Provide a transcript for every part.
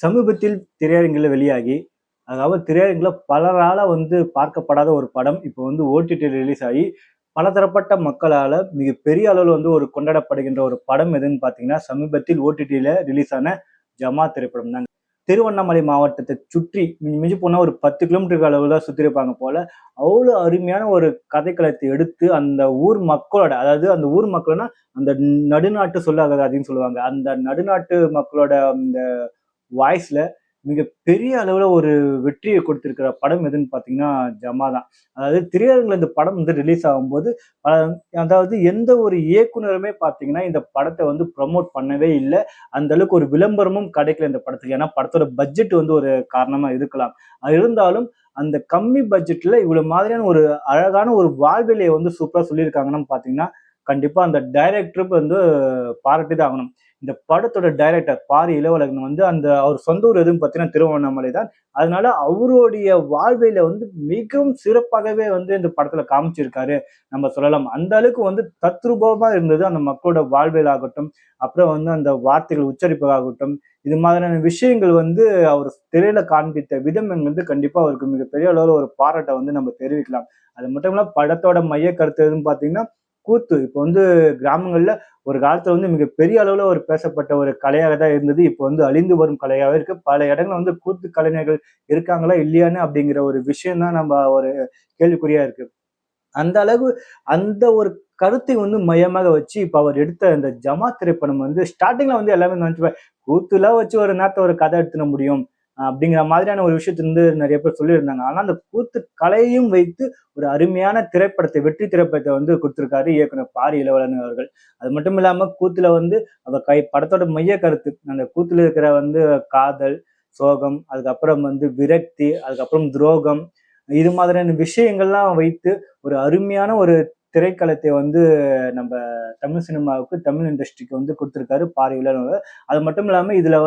சமீபத்தில் திரையரங்கில் வெளியாகி, அதாவது திரையரங்குல பலரால பார்க்கப்படாத ஒரு படம் இப்போ ஓடிடி ரிலீஸ் ஆகி, பலதரப்பட்ட மக்களால மிகப்பெரிய அளவுல ஒரு கொண்டாடப்படுகின்ற ஒரு படம் எதுன்னு பார்த்தீங்கன்னா, சமீபத்தில் ஓடிடில ரிலீஸ் ஆன ஜமாத் திரைப்படம் தாங்க. திருவண்ணாமலை மாவட்டத்தை சுற்றி மிஞ்சி மிஞ்சி போனா ஒரு 10 கிலோமீட்டருக்கு அளவுல தான் சுத்தியிருப்பாங்க போல. அவ்வளோ அருமையான ஒரு கதைக்களத்தை எடுத்து, அந்த ஊர் மக்களோட அதாவது அந்த ஊர் மக்கள்னா, அந்த நடுநாட்டு சொல்லாததாதின்னு சொல்லுவாங்க. அந்த நடுநாட்டு மக்களோட அந்த வாய்ஸ்ல மிகப்பெரிய அளவுல ஒரு வெற்றியை கொடுத்திருக்கிற படம் எதுன்னு பார்த்தீங்கன்னா, ஜமா தான். அதாவது திரையரங்குல இந்த படம் ரிலீஸ் ஆகும்போது, அ அதாவது எந்த ஒரு இயக்குனருமே பார்த்தீங்கன்னா, இந்த படத்த ப்ரமோட் பண்ணவே இல்ல. அந்த அளவுக்கு ஒரு விளம்பரமும் கிடைக்கல இந்த படத்துக்கு. ஏன்னா படத்தோட பட்ஜெட் ஒரு காரணமா இருக்கலாம். அது இருந்தாலும் அந்த கம்மி பட்ஜெட்ல இவ்வளவு மாதிரியான ஒரு அழகான ஒரு வாழ்வியலை சூப்பரா சொல்லியிருக்காங்கன்னு பார்த்தீங்கன்னா, கண்டிப்பா அந்த டைரக்டருக்கு பாராட்டி தான் ஆகணும். இந்த படத்தோட டைரக்டர் பாரி இளவழகன் அந்த அவர் சொந்த ஊர் எதுன்னு பார்த்தீங்கன்னா திருவண்ணாமலை தான். அதனால அவருடைய வாழ்வியல மிகவும் சிறப்பாகவே இந்த படத்துல காமிச்சிருக்காரு நம்ம சொல்லலாம். அந்த அளவுக்கு தத்ரூபமா இருந்தது அந்த மக்களோட வாழ்வியல் ஆகட்டும், அப்புறம் அந்த வார்த்தைகள் உச்சரிப்பதாகட்டும், இது மாதிரியான விஷயங்கள் அவர் திரையில காண்பித்த விதம் கண்டிப்பா அவருக்கு மிகப்பெரிய அளவுல ஒரு பாராட்டை நம்ம தெரிவிக்கலாம். அது மட்டும் இல்லாம படத்தோட மைய கருத்து எதுன்னு பார்த்தீங்கன்னா, கூத்து. இப்போ கிராமங்கள்ல ஒரு காலத்துல மிகப்பெரிய அளவுல ஒரு பேசப்பட்ட ஒரு கலையாக தான் இருந்தது. இப்போ அழிந்து வரும் கலையாவே இருக்கு. பல இடங்கள்ல கூத்து கலைஞர்கள் இருக்காங்களா இல்லையான்னு அப்படிங்கிற ஒரு விஷயம் தான் நம்ம ஒரு கேள்விக்குறியா இருக்கு. அந்த அளவு அந்த ஒரு கருத்தை மையமாக வச்சு இப்ப அவர் எடுத்த அந்த ஜமாத் திரைப்படம் ஸ்டார்டிங்ல எல்லாமே நினைச்சுப்பேன், கூத்துலாம் வச்சு ஒரு நேரத்தை ஒரு கதை எடுத்துட முடியும் அப்படிங்கிற மாதிரியான ஒரு விஷயத்த நிறைய பேர் சொல்லியிருந்தாங்க. ஆனா அந்த கூத்து கலையையும் வைத்து ஒரு அருமையான திரைப்படத்தை, வெற்றி திரைப்படத்தை கொடுத்திருக்காரு இயக்குனர் பாரி இளவழகன் அவர்கள். அது மட்டும் இல்லாம கூத்துல அந்த படத்தோட மைய கருத்து, அந்த கூத்துல இருக்கிற காதல், சோகம், அதுக்கப்புறம் விரக்தி, அதுக்கப்புறம் துரோகம், இது மாதிரியான விஷயங்கள்லாம் வைத்து ஒரு அருமையான ஒரு திரைக்களத்தை நம்ம தமிழ் சினிமாவுக்கு, தமிழ் இண்டஸ்ட்ரிக்கு கொடுத்திருக்காரு பாரி இளவழகன். அது மட்டும் இல்லாம இதுல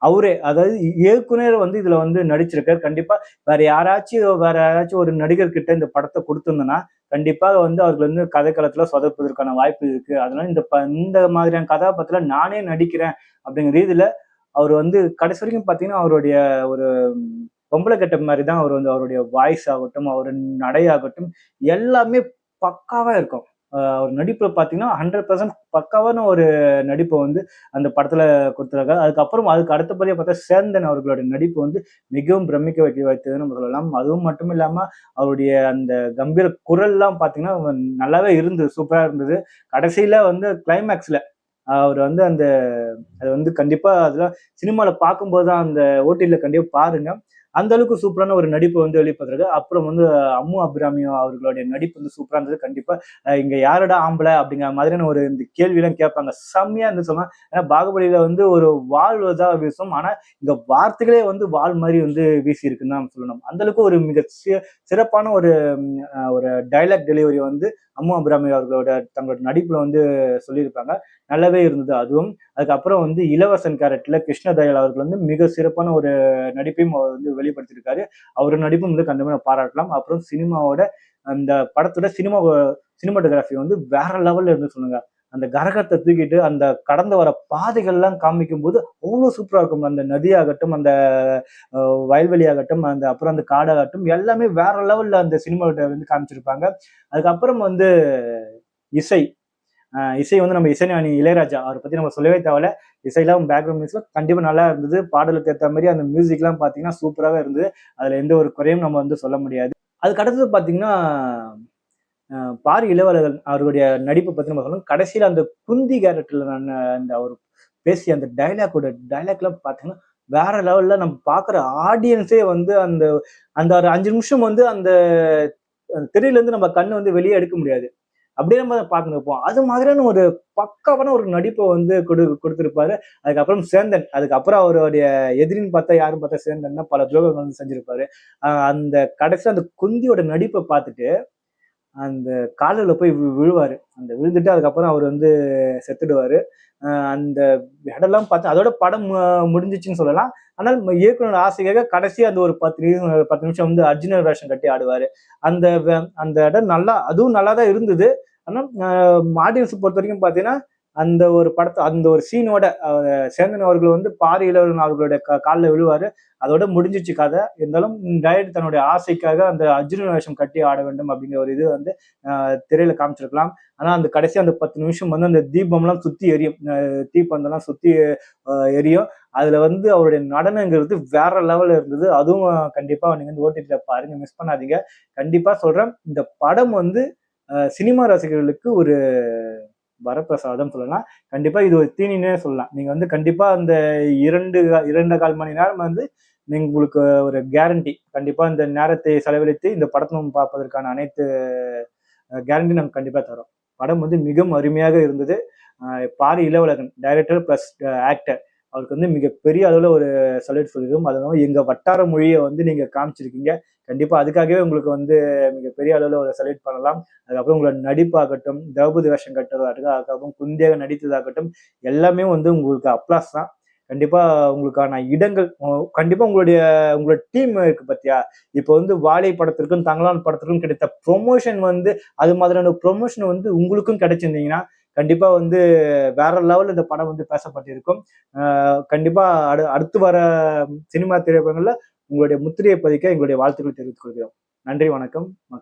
அவரே அதாவது இயக்குனர் இதுல நடிச்சிருக்காரு. கண்டிப்பா வேற யாராச்சும் ஒரு நடிகர் கிட்ட இந்த படத்தை கொடுத்திருந்தோம்னா, கண்டிப்பாக அவருக்கு கதைக்களத்துல சொதப்புவதற்கான வாய்ப்பு இருக்கு. அதனால இந்த மாதிரியான கதாபாத்திரத்துல நானே நடிக்கிறேன் அப்படிங்கிற ரீதியில அவர் கடைசி வரைக்கும் பாத்தீங்கன்னா, அவருடைய ஒரு பொம்பளை கெட்டப் மாதிரி தான் அவர் அவருடைய வாய்ஸ் ஆகட்டும், அவர் நடையாகட்டும் எல்லாமே பக்காவா இருக்கும். அவர் நடிப்புல பாத்தீங்கன்னா 100% பக்காவான ஒரு நடிப்பை அந்த படத்துல கொடுத்துருக்காரு. அதுக்கு அடுத்தபடியா பார்த்தா சேந்தன் அவர்களோட நடிப்பு மிகவும் பிரமிக்க வைத்ததுன்னு நம்ம சொல்லலாம். அதுவும் மட்டும் இல்லாம அவருடைய அந்த கம்பீர குரல்லாம் பாத்தீங்கன்னா நல்லாவே இருந்தது, சூப்பரா இருந்தது. கடைசியில கிளைமேக்ஸ்ல அவர் அந்த அது கண்டிப்பா அதெல்லாம் சினிமால பார்க்கும்போது தான் அந்த ஓடிடில கண்டிப்பா பாருங்க. அந்த அளவுக்கு சூப்பரான ஒரு நடிப்பு வெளிப்படுத்துறாரு. அப்புறம் அம்மு அபிராமி அவர்களுடைய நடிப்பு சூப்பரா இருந்தது. கண்டிப்பா இங்க யாருடா ஆம்பளை அப்படிங்கிற மாதிரியான ஒரு இந்த கேள்வி எல்லாம் கேட்பாங்க. செம்மையா இருந்து சொன்னா, ஏன்னா பாகுபலியில ஒரு வாள் தான் வீசும். ஆனா இந்த வார்த்தைகளே வாள் மாதிரி வீசி இருக்குன்னு தான் சொல்லணும். அந்த அளவுக்கு ஒரு மிக சிறப்பான ஒரு டைலாக் டெலிவரி அம்மு அபிராமி அவர்களோட தங்களோட நடிப்புல சொல்லியிருப்பாங்க. நல்லாவே இருந்தது அதுவும். அதுக்கப்புறம் இளவரசன் கேரக்டர்ல கிருஷ்ணதயாள் அவர்கள் மிக சிறப்பான ஒரு நடிப்பையும் அவர் வெளிப்படுத்தியிருக்காரு. அவரோட நடிப்பும் கண்டிப்பா பாராட்டலாம். அப்புறம் சினிமாவோட அந்த படத்தோட சினிமாட்டோகிராஃபி வேற லெவல்ல இருந்து சொல்லுங்க. அந்த கரகத்தை தூக்கிட்டு அந்த கடந்து வர பாதைகள் எல்லாம் காமிக்கும் போது அவ்வளவு சூப்பரா இருக்கும். அந்த நதியாகட்டும், அந்த வயல்வெளியாகட்டும், அப்புறம் அந்த காடாகட்டும் எல்லாமே வேற லெவல்ல அந்த சினிமாவோட காமிச்சிருப்பாங்க. அதுக்கப்புறம் இசை இசை நம்ம இசைஞானி இளையராஜா அவரை பத்தி நம்ம சொல்லவே தேவையில்ல. இசையெல்லாம் பேக்ரவுண்ட் மியூசிக் கண்டிப்பா நல்லா இருந்தது. பாடலுக்கு ஏற்ற மாதிரி அந்த மியூசிக் எல்லாம் பாத்தீங்கன்னா சூப்பராகவே இருந்தது. அதுல எந்த ஒரு குறையும் நம்ம சொல்ல முடியாது. அதுக்கு அடுத்தது பாத்தீங்கன்னா பாரி இளவழகன் அவருடைய நடிப்பை பத்தி நம்ம சொல்லணும். கடைசியில அந்த குந்தி கேரக்டர்ல அந்த அவர் பேசிய அந்த டைலாக் எல்லாம் பாத்தீங்கன்னா வேற லெவல்ல நம்ம பாக்குற ஆடியன்ஸே அந்த அந்த ஒரு 5 நிமிஷம் அந்த திரையில இருந்து நம்ம கண்ணு வெளியே எடுக்க முடியாது. அப்படியே நம்ம பார்த்துட்டு இருப்போம். அது மாதிரியான ஒரு பக்காவான ஒரு நடிப்பை கொடுத்திருப்பாரு. அதுக்கப்புறம் சேந்தன், அதுக்கப்புறம் அவருடைய எதிரின்னு பார்த்தா யாரும் பார்த்தா சேந்தன் தான் பல துரோகங்கள் செஞ்சிருப்பாரு. அந்த கடைசியில அந்த குந்தியோட நடிப்பை பார்த்துட்டு அந்த காலில் போய் விழுவாரு. அந்த விழுந்துட்டு அதுக்கப்புறம் அவர் செத்துடுவாரு. அந்த இடம்லாம் பார்த்து அதோட படம் முடிஞ்சிச்சுன்னு சொல்லலாம். ஆனால் இயக்குனர் ஆசைக்காக கடைசியா அந்த ஒரு 10 நிமிஷம் அர்ஜுனர் வேஷம் கட்டி ஆடுவாரு. அந்த அந்த இடம் அதுவும் நல்லா தான் இருந்தது. ஆனா ஆடியன்ஸ் பொறுத்த வரைக்கும் பாத்தீங்கன்னா அந்த ஒரு படத்தை அந்த ஒரு சீனோட சேந்தன் அவர்கள் வந்து பாரி இளவரசன் அவர்களுடைய காலில் விழுவாரு. அதோட முடிஞ்சிச்சு கதை. இருந்தாலும் டைரக்டர் தன்னுடைய ஆசைக்காக அந்த அர்ஜுனன் வேஷம் கட்டி ஆட வேண்டும் அப்படிங்கிற ஒரு இது வந்து திரையில காமிச்சிருக்கலாம். ஆனா அந்த கடைசி அந்த 10 நிமிஷம் வந்து அந்த தீபம்லாம் சுத்தி எரியும், தீப்பந்தெல்லாம் சுத்தி எரியும். அதுல வந்து அவருடைய நடனங்கிறது வேற லெவல்ல இருந்தது. அதுவும் கண்டிப்பா நீங்க வந்து ஓடிடில பாருங்க, மிஸ் பண்ணாதீங்க. கண்டிப்பா சொல்றேன், இந்த படம் வந்து சினிமா ரசிகர்களுக்கு ஒரு வரப்பிரசாதம் சொல்லலாம். கண்டிப்பா இது ஒரு தீனினே சொல்லலாம். நீங்க வந்து கண்டிப்பா அந்த 2.25 மணி நேரம் வந்து உங்களுக்கு ஒரு கேரண்டி. கண்டிப்பா இந்த நேரத்தை செலவழித்து இந்த படத்தை பார்ப்பதற்கான அனைத்து கேரண்டி நாங்க கண்டிப்பா தரோம். படம் வந்து மிகவும் அருமையாக இருந்தது. Pari Ilavazhagan director plus actor அவருக்கு வந்து மிகப்பெரிய அளவுல ஒரு சல்யூட் சொல்லிடும். அதுவும் எங்க வட்டார மொழியை வந்து நீங்க காமிச்சிருக்கீங்க. கண்டிப்பா அதுக்காகவே உங்களுக்கு வந்து மிகப்பெரிய அளவுல ஒரு சல்யூட் பண்ணலாம். அதுக்கப்புறம் உங்களோட நடிப்பாகட்டும், திரௌபதி வேஷம் கட்டுறதாகட்டும், அதுக்கப்புறம் குந்தியாக நடித்ததாகட்டும், எல்லாமே வந்து உங்களுக்கு அப்ளாஸ் தான். கண்டிப்பா உங்களுக்கான இடங்கள் கண்டிப்பா உங்களோட டீம் இருக்கு பாத்தியா. இப்போ வந்து வாழை படத்திற்கும் தங்கலான் படத்திற்கும் கிடைத்த ப்ரொமோஷன் வந்து அது மாதிரியான ப்ரொமோஷன் வந்து உங்களுக்கும் கிடைச்சிருந்தீங்கன்னா கண்டிப்பா வந்து வேற லெவல்ல இந்த படம் வந்து பேசப்பட்டிருக்கும். கண்டிப்பா அடுத்து வர சினிமா திரைப்படங்கள்ல உங்களுடைய முத்திரையை பதிக்க எங்களுடைய வாழ்த்துக்களை தெரிவித்துக் கொள்கிறோம். நன்றி, வணக்கம் மக்கள்.